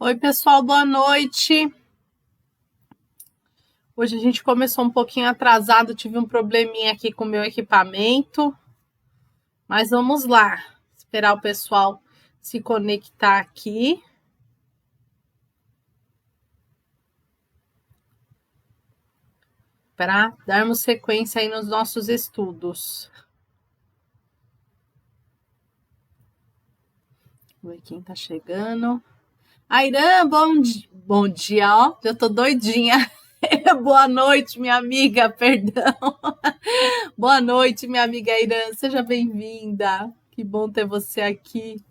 Oi, pessoal, boa noite. Hoje a gente começou um pouquinho atrasado, tive um probleminha aqui com o meu equipamento, mas vamos lá, esperar o pessoal se conectar aqui. Para darmos sequência aí nos nossos estudos. Vamos ver quem tá chegando. Airan, bom dia, ó, já tô doidinha. Boa noite, minha amiga, perdão. Boa noite, minha amiga Airan, seja bem-vinda. Que bom ter você aqui.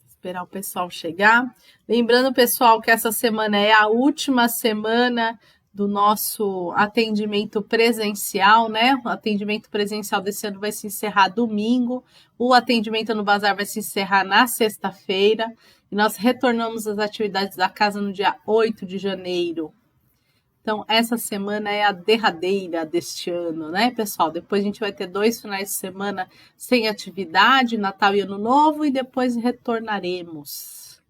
Esperar o pessoal chegar. Lembrando, pessoal, que essa semana é a última semana do nosso atendimento presencial, né? O atendimento presencial desse ano vai se encerrar domingo. O atendimento no Bazar vai se encerrar na sexta-feira. E nós retornamos às atividades da casa no dia 8 de janeiro. Então, essa semana é a derradeira deste ano, né, pessoal? Depois a gente vai ter 2 finais de semana sem atividade, Natal e Ano Novo, e depois retornaremos.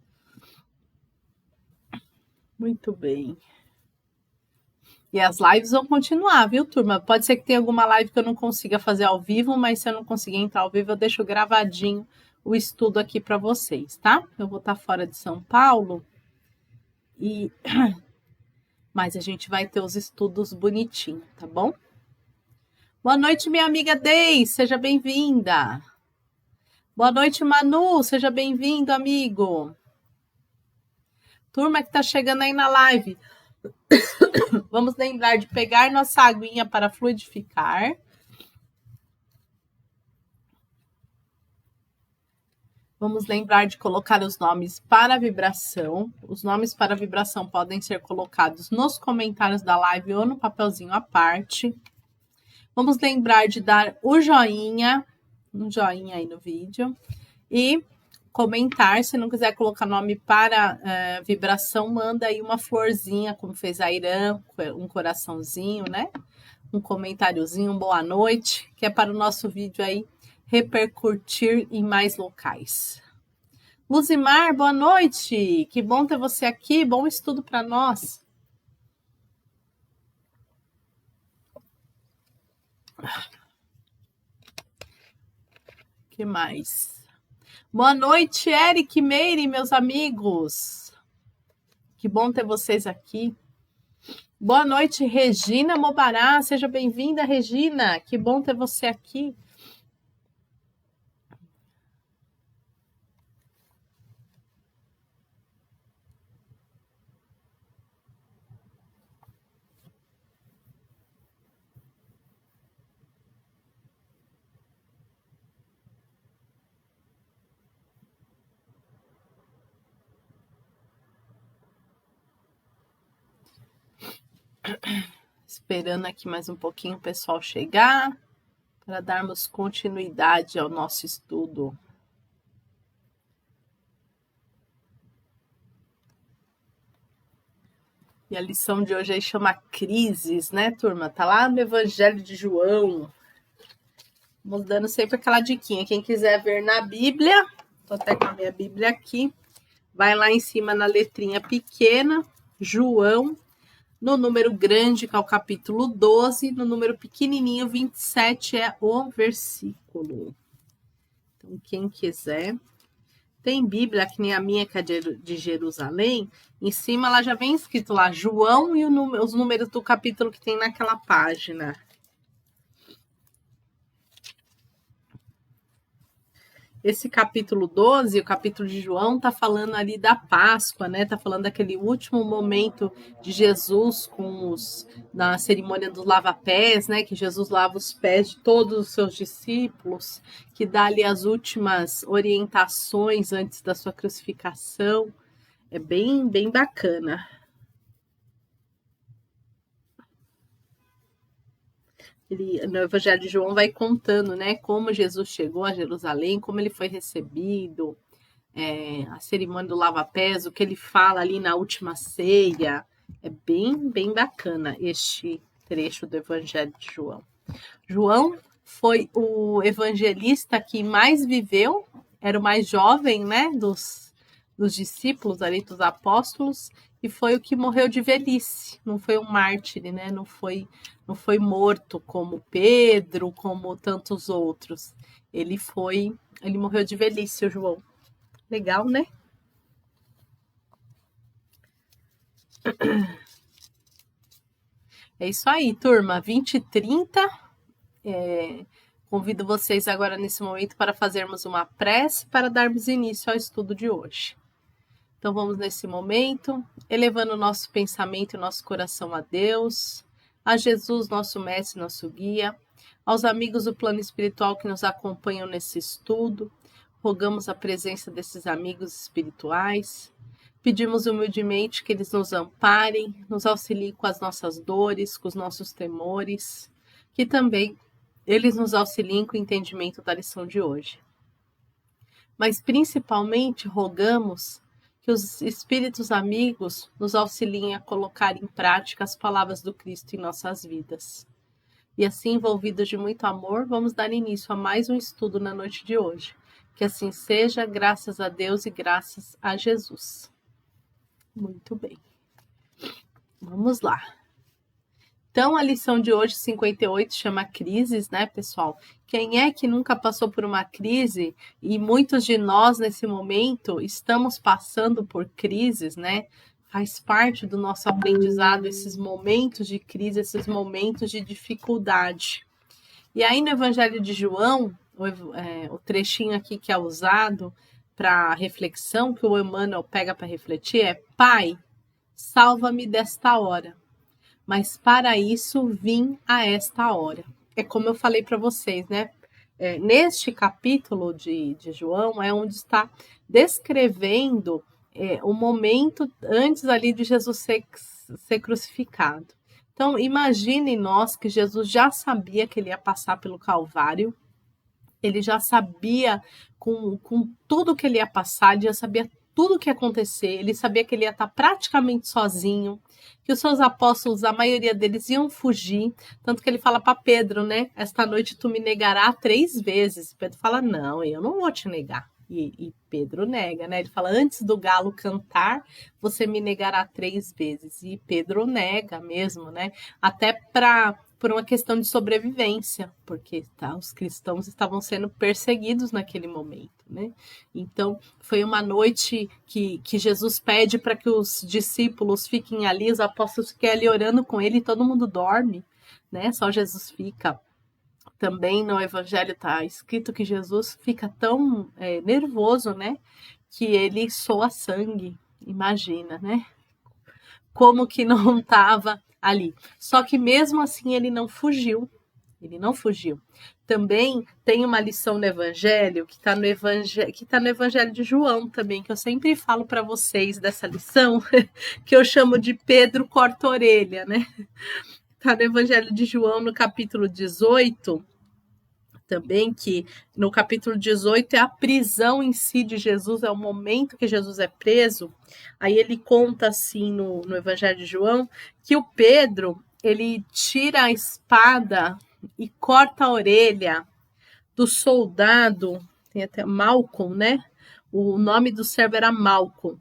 Muito bem. E as lives vão continuar, viu, turma? Pode ser que tenha alguma live que eu não consiga fazer ao vivo, mas se eu não conseguir entrar ao vivo, eu deixo gravadinho o estudo aqui para vocês, tá? Eu vou estar fora de São Paulo mas a gente vai ter os estudos bonitinho, tá bom? Boa noite, minha amiga Dei, seja bem-vinda. Boa noite, Manu, seja bem-vindo, amigo. Turma que tá chegando aí na live, vamos lembrar de pegar nossa aguinha para fluidificar. Vamos lembrar de colocar os nomes para vibração. Os nomes para vibração podem ser colocados nos comentários da live ou no papelzinho à parte. Vamos lembrar de dar o joinha, um joinha aí no vídeo. E comentar, se não quiser colocar nome para vibração, manda aí uma florzinha, como fez a Irã, um coraçãozinho, né? Um comentáriozinho, boa noite, que é para o nosso vídeo aí repercutir em mais locais. Luzimar, boa noite, que bom ter você aqui, bom estudo para nós. Que mais? Boa noite, Eric, Meire, meus amigos. Que bom ter vocês aqui. Boa noite, Regina Mobará. Seja bem-vinda, Regina. Que bom ter você aqui. Esperando aqui mais um pouquinho o pessoal chegar para darmos continuidade ao nosso estudo. E a lição de hoje aí chama crises, né, turma? Tá lá no Evangelho de João. Vamos dando sempre aquela diquinha. Quem quiser ver na Bíblia, tô até com a minha Bíblia aqui, vai lá em cima na letrinha pequena, João, no número grande, que é o capítulo 12, no número pequenininho, 27 é o versículo. Então, quem quiser. Tem Bíblia, que nem a minha, que é de Jerusalém, em cima ela já vem escrito lá, João e os números do capítulo que tem naquela página. Esse capítulo 12, o capítulo de João, tá falando ali da Páscoa, né? Tá falando daquele último momento de Jesus na cerimônia dos lava-pés, né? Que Jesus lava os pés de todos os seus discípulos, que dá ali as últimas orientações antes da sua crucificação. É bem, bem bacana. No Evangelho de João vai contando, né, como Jesus chegou a Jerusalém, como ele foi recebido, a cerimônia do lava-pés, o que ele fala ali na última ceia. É bem, bem bacana este trecho do Evangelho de João. João, foi o evangelista que mais viveu, era o mais jovem, né, dos discípulos ali, dos apóstolos, e foi o que morreu de velhice, não foi um mártir, né, não foi morto como Pedro, como tantos outros. Ele morreu de velhice, o João. Legal, né? É isso aí, turma. 20h30. Convido vocês agora nesse momento para fazermos uma prece para darmos início ao estudo de hoje. Então vamos nesse momento, elevando o nosso pensamento e o nosso coração a Deus, a Jesus, nosso mestre, nosso guia, aos amigos do plano espiritual que nos acompanham nesse estudo. Rogamos a presença desses amigos espirituais. Pedimos humildemente que eles nos amparem, nos auxiliem com as nossas dores, com os nossos temores, que também eles nos auxiliem com o entendimento da lição de hoje. Mas principalmente rogamos que os espíritos amigos nos auxiliem a colocar em prática as palavras do Cristo em nossas vidas. E assim, envolvidos de muito amor, vamos dar início a mais um estudo na noite de hoje. Que assim seja, graças a Deus e graças a Jesus. Muito bem. Vamos lá. Então, a lição de hoje, 58, chama crises, né, pessoal? Quem é que nunca passou por uma crise? E muitos de nós, nesse momento, estamos passando por crises, né? Faz parte do nosso aprendizado esses momentos de crise, esses momentos de dificuldade. E aí, no Evangelho de João, o trechinho aqui que é usado para reflexão, que o Emmanuel pega para refletir, é: Pai, salva-me desta hora, mas para isso vim a esta hora. É como eu falei para vocês, né? Neste capítulo de João é onde está descrevendo o momento antes ali de Jesus ser crucificado. Então, imagine nós que Jesus já sabia que ele ia passar pelo Calvário, ele já sabia com tudo que ele ia passar, ele já sabia tudo o que ia acontecer, ele sabia que ele ia estar praticamente sozinho, que os seus apóstolos, a maioria deles iam fugir, tanto que ele fala para Pedro, né? Esta noite tu me negarás 3 vezes. Pedro fala, não, eu não vou te negar. E Pedro nega, né? Ele fala, antes do galo cantar, você me negará 3 vezes. E Pedro nega mesmo, né? Até por uma questão de sobrevivência, porque os cristãos estavam sendo perseguidos naquele momento, né? Então, foi uma noite que Jesus pede para que os discípulos fiquem ali, os apóstolos fiquem ali orando com ele, e todo mundo dorme, né? Só Jesus fica. Também no Evangelho está escrito que Jesus fica tão nervoso, né? Que ele soa sangue, imagina, né? Como que não estava ali. Só que mesmo assim ele não fugiu. Ele não fugiu. Também tem uma lição no Evangelho que está no Evangelho de João também, que eu sempre falo para vocês dessa lição, que eu chamo de Pedro corta a orelha, né? Está no Evangelho de João, no capítulo 18, também, que no capítulo 18 é a prisão em si de Jesus, é o momento que Jesus é preso. Aí ele conta assim no Evangelho de João, que o Pedro, ele tira a espada e corta a orelha do soldado, tem até Malcom, né? O nome do servo era Malcom.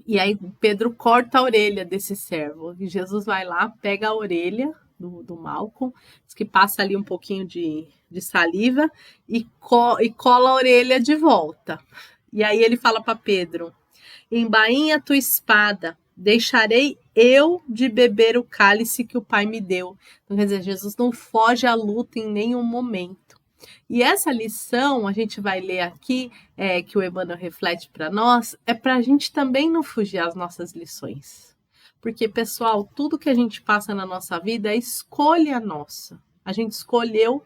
E aí Pedro corta a orelha desse servo. E Jesus vai lá, pega a orelha do Malcom, diz que passa ali um pouquinho de saliva e cola a orelha de volta. E aí ele fala para Pedro, embainha tua espada, deixarei eu de beber o cálice que o Pai me deu. Então, quer dizer, Jesus não foge à luta em nenhum momento. E essa lição, a gente vai ler aqui, que o Emmanuel reflete para nós, é para a gente também não fugir às nossas lições. Porque, pessoal, tudo que a gente passa na nossa vida é escolha nossa. A gente escolheu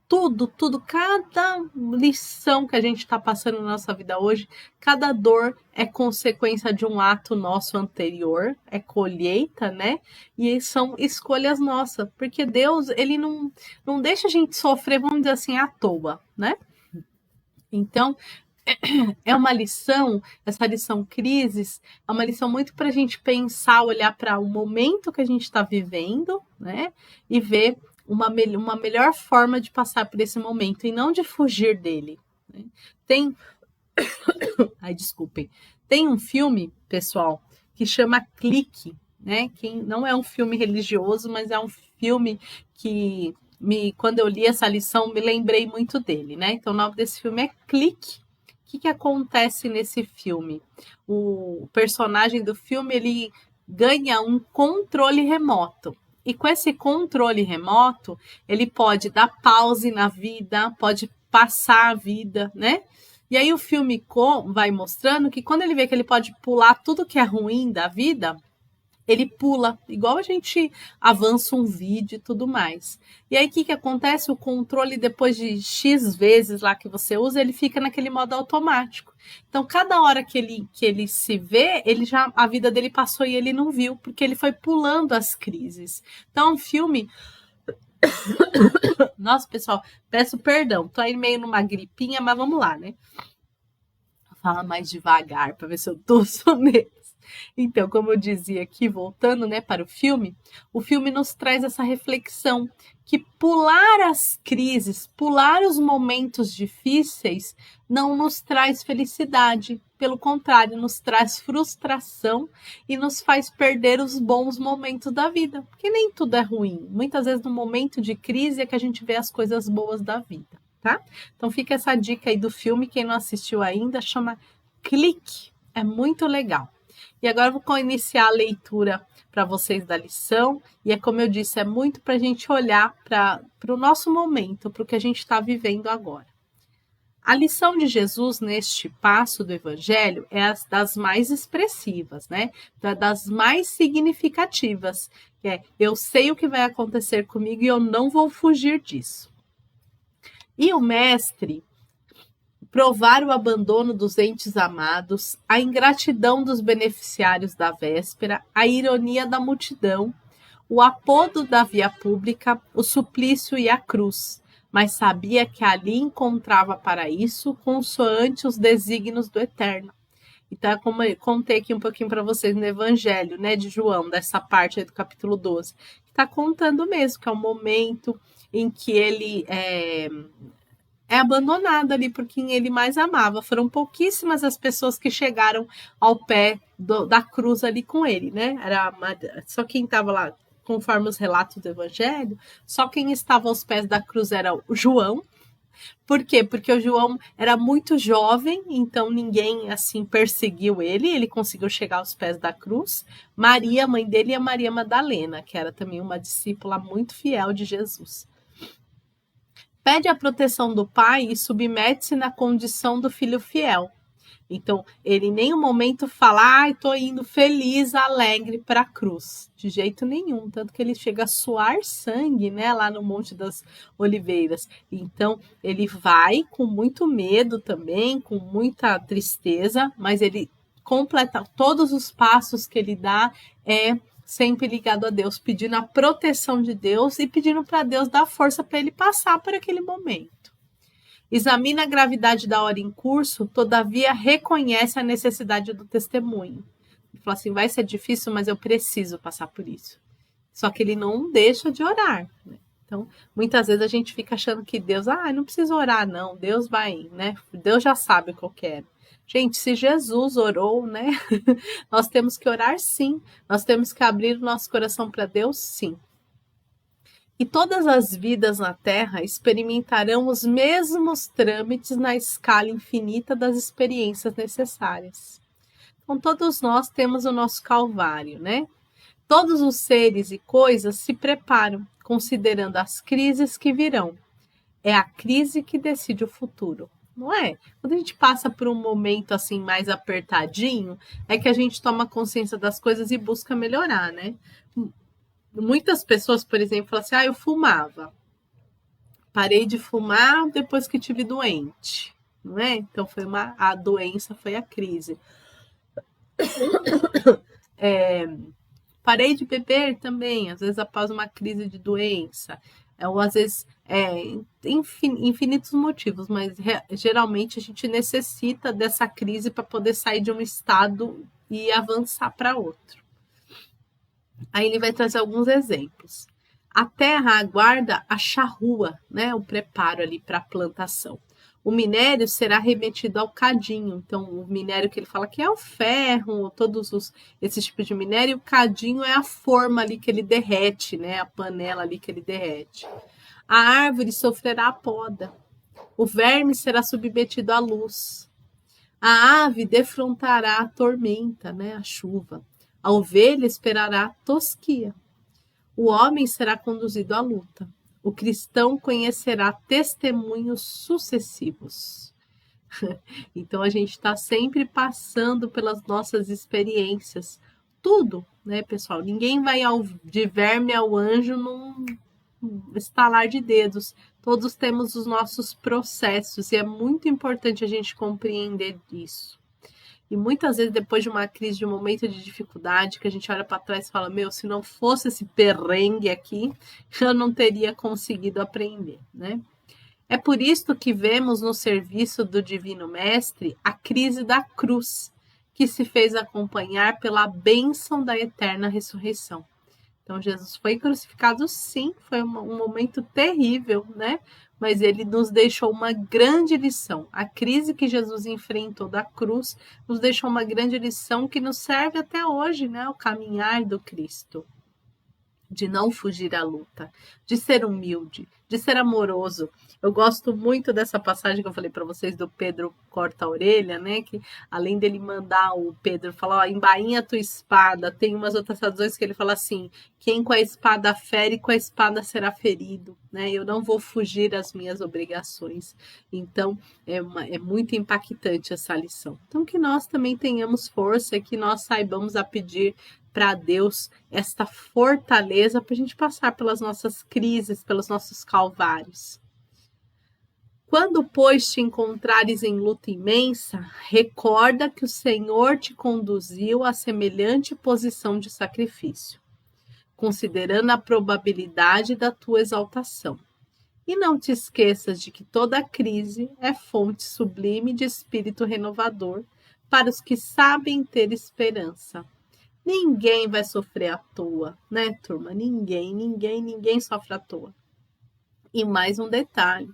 tudo, cada lição que a gente está passando na nossa vida hoje, cada dor é consequência de um ato nosso anterior, é colheita, né? E são escolhas nossas, porque Deus, ele não deixa a gente sofrer, vamos dizer assim, à toa, né? Então, é uma lição, essa lição crises, é uma lição muito para a gente pensar, olhar para o momento que a gente está vivendo, né? E ver uma melhor forma de passar por esse momento e não de fugir dele. Né? Ai, desculpem. Tem um filme, pessoal, que chama Clique, né? Que não é um filme religioso, mas é um filme que quando eu li essa lição, me lembrei muito dele, né? Então, o nome desse filme é Clique. O que acontece nesse filme? O personagem do filme, ele ganha um controle remoto. E com esse controle remoto, ele pode dar pause na vida, pode passar a vida, né? E aí o filme vai mostrando que quando ele vê que ele pode pular tudo que é ruim da vida, ele pula, igual a gente avança um vídeo e tudo mais. E aí o que acontece? O controle, depois de X vezes lá que você usa, ele fica naquele modo automático. Então, cada hora que ele se vê, a vida dele passou e ele não viu, porque ele foi pulando as crises. Então, é um filme... Nossa, pessoal, peço perdão, tô aí meio numa gripinha, mas vamos lá, né? Fala mais devagar para ver se eu tô mesmo. Então, como eu dizia aqui, voltando, né, para o filme nos traz essa reflexão que pular as crises, pular os momentos difíceis, não nos traz felicidade. Pelo contrário, nos traz frustração e nos faz perder os bons momentos da vida. Porque nem tudo é ruim. Muitas vezes, no momento de crise, é que a gente vê as coisas boas da vida, tá? Então, fica essa dica aí do filme. Quem não assistiu ainda, chama Clique. É muito legal. E agora eu vou iniciar a leitura para vocês da lição. E é como eu disse, é muito para a gente olhar para o nosso momento, para o que a gente está vivendo agora. A lição de Jesus neste passo do Evangelho é das mais expressivas, né? Das mais significativas. Que é, eu sei o que vai acontecer comigo e eu não vou fugir disso. E o mestre... provar o abandono dos entes amados, a ingratidão dos beneficiários da véspera, a ironia da multidão, o apodo da via pública, o suplício e a cruz, mas sabia que ali encontrava para isso consoante os desígnios do Eterno. Então, como eu contei aqui um pouquinho para vocês no Evangelho, né, de João, dessa parte aí do capítulo 12, que está contando mesmo, que é o momento em que ele é abandonado ali por quem ele mais amava. Foram pouquíssimas as pessoas que chegaram ao pé da cruz ali com ele, né? Só quem estava lá, conforme os relatos do Evangelho, só quem estava aos pés da cruz era o João. Por quê? Porque o João era muito jovem, então ninguém assim perseguiu ele conseguiu chegar aos pés da cruz. Maria, mãe dele, e a Maria Madalena, que era também uma discípula muito fiel de Jesus. Pede a proteção do pai e submete-se na condição do filho fiel. Então, ele em nenhum momento fala, estou indo feliz, alegre para a cruz. De jeito nenhum, tanto que ele chega a suar sangue, né, lá no Monte das Oliveiras. Então, ele vai com muito medo também, com muita tristeza, mas ele completa todos os passos que ele dá, sempre ligado a Deus, pedindo a proteção de Deus e pedindo para Deus dar força para ele passar por aquele momento. Examina a gravidade da hora em curso, todavia reconhece a necessidade do testemunho. Ele fala assim, vai ser difícil, mas eu preciso passar por isso. Só que ele não deixa de orar, né? Então, muitas vezes a gente fica achando que Deus, não precisa orar não, Deus vai, né? Deus já sabe o que eu quero. Gente, se Jesus orou, né? Nós temos que orar sim. Nós temos que abrir o nosso coração para Deus, sim. E todas as vidas na Terra experimentarão os mesmos trâmites na escala infinita das experiências necessárias. Então, todos nós temos o nosso Calvário, né? Todos os seres e coisas se preparam, considerando as crises que virão. É a crise que decide o futuro. Não é? Quando a gente passa por um momento assim mais apertadinho, é que a gente toma consciência das coisas e busca melhorar, né? Muitas pessoas, por exemplo, falam assim, eu fumava. Parei de fumar depois que tive doente, não é? Então a doença foi a crise. Parei de beber também, às vezes após uma crise de doença. Ou às vezes infinitos motivos, mas geralmente a gente necessita dessa crise para poder sair de um estado e avançar para outro. Aí ele vai trazer alguns exemplos. A terra aguarda a charrua, né, o preparo ali para a plantação. O minério será remetido ao cadinho. Então, o minério que ele fala que é o ferro, esse tipo de minério, o cadinho é a forma ali que ele derrete, né, a panela ali que ele derrete. A árvore sofrerá a poda. O verme será submetido à luz. A ave defrontará a tormenta, né, a chuva. A ovelha esperará a tosquia. O homem será conduzido à luta. O cristão conhecerá testemunhos sucessivos. Então a gente está sempre passando pelas nossas experiências. Tudo, né, pessoal? Ninguém vai de verme ao anjo num estalar de dedos. Todos temos os nossos processos e é muito importante a gente compreender isso. E muitas vezes, depois de uma crise, de um momento de dificuldade, que a gente olha para trás e fala, meu, se não fosse esse perrengue aqui, eu não teria conseguido aprender, né? É por isso que vemos no serviço do Divino Mestre a crise da cruz, que se fez acompanhar pela bênção da eterna ressurreição. Então, Jesus foi crucificado, sim, foi um momento terrível, né? Mas ele nos deixou uma grande lição. A crise que Jesus enfrentou da cruz nos deixou uma grande lição que nos serve até hoje, né? O caminhar do Cristo. De não fugir à luta, de ser humilde, de ser amoroso. Eu gosto muito dessa passagem que eu falei para vocês do Pedro corta a orelha, né? Que além dele mandar o Pedro falar, ó, embainha a tua espada, tem umas outras traduções que ele fala assim, quem com a espada fere, com a espada será ferido, né? Eu não vou fugir às minhas obrigações. Então, é muito impactante essa lição. Então, que nós também tenhamos força, que nós saibamos a pedir para Deus esta fortaleza para a gente passar pelas nossas crises, pelos nossos calvários. Quando, pois, te encontrares em luta imensa, recorda que o Senhor te conduziu a semelhante posição de sacrifício, considerando a probabilidade da tua exaltação. E não te esqueças de que toda crise é fonte sublime de espírito renovador para os que sabem ter esperança. Ninguém vai sofrer à toa, né, turma? Ninguém sofre à toa. E mais um detalhe.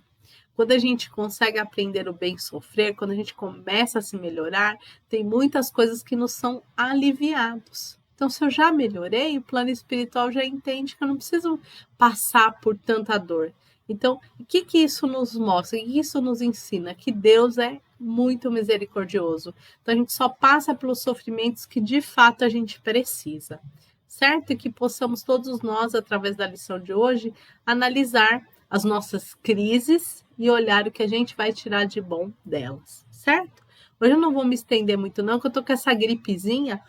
Quando a gente consegue aprender o bem sofrer, quando a gente começa a se melhorar, tem muitas coisas que nos são aliviados. Então, se eu já melhorei, o plano espiritual já entende que eu não preciso passar por tanta dor. Então, o que isso nos mostra? O que isso nos ensina? Que Deus é muito misericordioso. Então, a gente só passa pelos sofrimentos que de fato a gente precisa. Certo? E que possamos todos nós, através da lição de hoje, analisar as nossas crises e olhar o que a gente vai tirar de bom delas. Certo? Hoje eu não vou me estender muito não, porque eu tô com essa gripezinha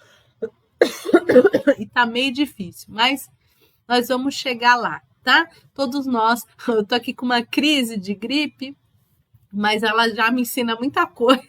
e tá meio difícil, mas nós vamos chegar lá. Tá? Todos nós, eu tô aqui com uma crise de gripe, mas ela já me ensina muita coisa.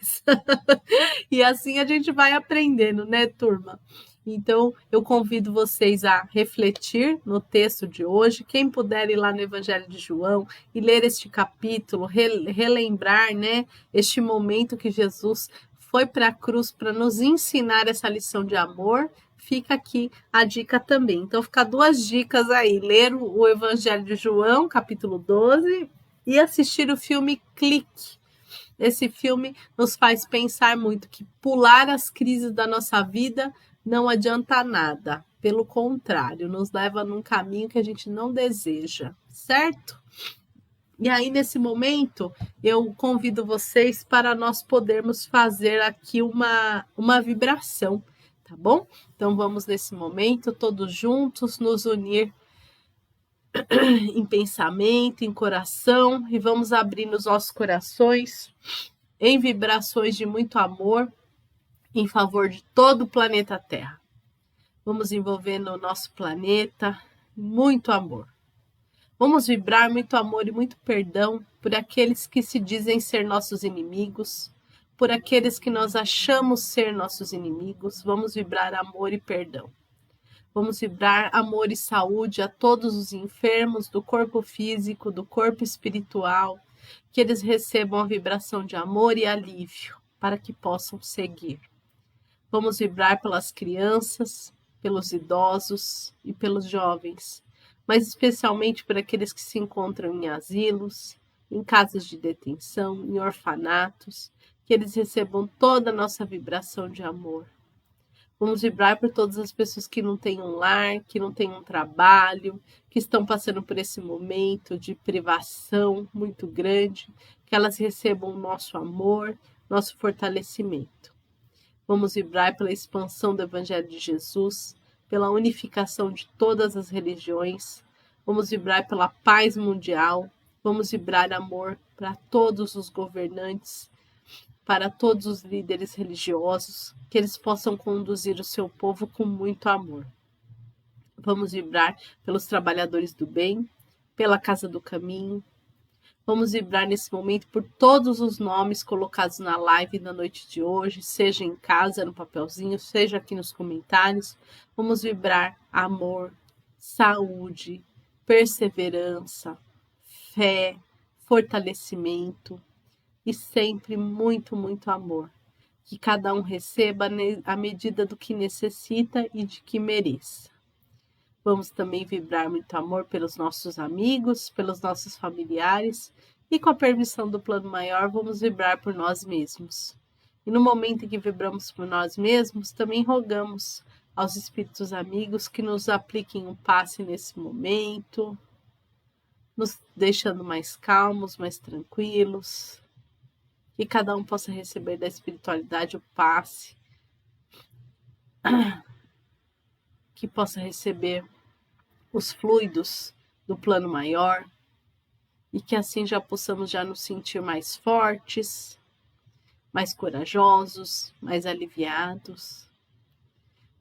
E assim a gente vai aprendendo, né, turma? Então, eu convido vocês a refletir no texto de hoje. Quem puder ir lá no Evangelho de João e ler este capítulo, relembrar, né, este momento que Jesus foi para a cruz para nos ensinar essa lição de amor, fica aqui a dica também. Então, fica duas dicas aí. Ler o Evangelho de João, capítulo 12, e assistir o filme Clique. Esse filme nos faz pensar muito que pular as crises da nossa vida não adianta nada. Pelo contrário, nos leva num caminho que a gente não deseja, certo? E aí, nesse momento, eu convido vocês para nós podermos fazer aqui uma vibração, tá bom? Então, vamos nesse momento, todos juntos, nos unir em pensamento, em coração, e vamos abrir nos nossos corações em vibrações de muito amor em favor de todo o planeta Terra. Vamos envolver no nosso planeta muito amor. Vamos vibrar muito amor e muito perdão por aqueles que se dizem ser nossos inimigos, por aqueles que nós achamos ser nossos inimigos. Vamos vibrar amor e perdão. Vamos vibrar amor e saúde a todos os enfermos do corpo físico, do corpo espiritual, que eles recebam a vibração de amor e alívio para que possam seguir. Vamos vibrar pelas crianças, pelos idosos e pelos jovens. mas especialmente por aqueles que se encontram em asilos, em casas de detenção, em orfanatos, que eles recebam toda a nossa vibração de amor. Vamos vibrar por todas as pessoas que não têm um lar, que não têm um trabalho, que estão passando por esse momento de privação muito grande, que elas recebam o nosso amor, nosso fortalecimento. Vamos vibrar pela expansão do Evangelho de Jesus, pela unificação de todas as religiões. Vamos vibrar pela paz mundial. Vamos vibrar amor para todos os governantes, para todos os líderes religiosos, que eles possam conduzir o seu povo com muito amor. Vamos vibrar pelos trabalhadores do bem, pela Casa do Caminho. Vamos vibrar nesse momento por todos os nomes colocados na live da noite de hoje, seja em casa, no papelzinho, seja aqui nos comentários. Vamos vibrar amor, saúde, perseverança, fé, fortalecimento e sempre muito, muito amor. Que cada um receba à medida do que necessita e de que mereça. Vamos também vibrar muito amor pelos nossos amigos, pelos nossos familiares e com a permissão do plano maior vamos vibrar por nós mesmos. E no momento em que vibramos por nós mesmos, também rogamos aos espíritos amigos que nos apliquem um passe nesse momento, nos deixando mais calmos, mais tranquilos, que cada um possa receber da espiritualidade o passe, que possa receber os fluidos do plano maior e que assim já possamos já nos sentir mais fortes, mais corajosos, mais aliviados.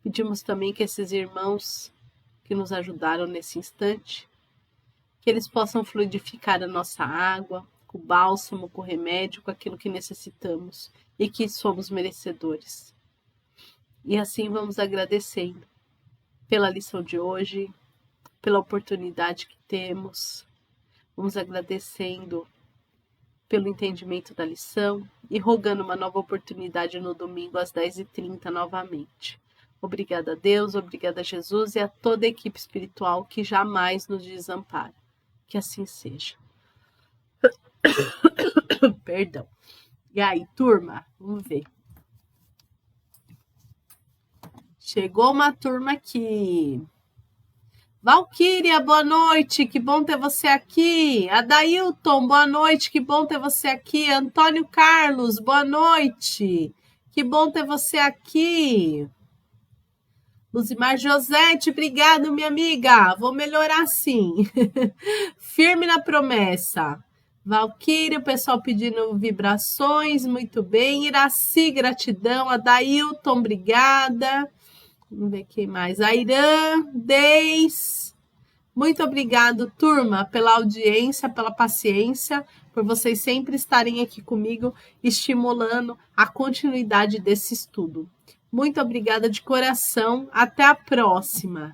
Pedimos também que esses irmãos que nos ajudaram nesse instante, que eles possam fluidificar a nossa água, com o bálsamo, com o remédio, com aquilo que necessitamos e que somos merecedores. E assim vamos agradecendo pela lição de hoje, pela oportunidade que temos. Vamos agradecendo pelo entendimento da lição e rogando uma nova oportunidade no domingo às 10h30 novamente. Obrigada a Deus, obrigada a Jesus e a toda a equipe espiritual que jamais nos desampara. Que assim seja. Perdão. E aí, turma, vamos ver. Chegou uma turma aqui. Valquíria, boa noite, que bom ter você aqui. Adailton, boa noite, que bom ter você aqui. Antônio Carlos, boa noite, que bom ter você aqui. Luzimar Josete, obrigado, minha amiga. Vou melhorar sim. Firme na promessa. Valquíria, o pessoal pedindo vibrações, muito bem. Iraci, gratidão. Adailton, obrigada. Vamos ver quem mais. Airã, Deis. Muito obrigado, turma, pela audiência, pela paciência, por vocês sempre estarem aqui comigo, estimulando a continuidade desse estudo. Muito obrigada de coração. Até a próxima.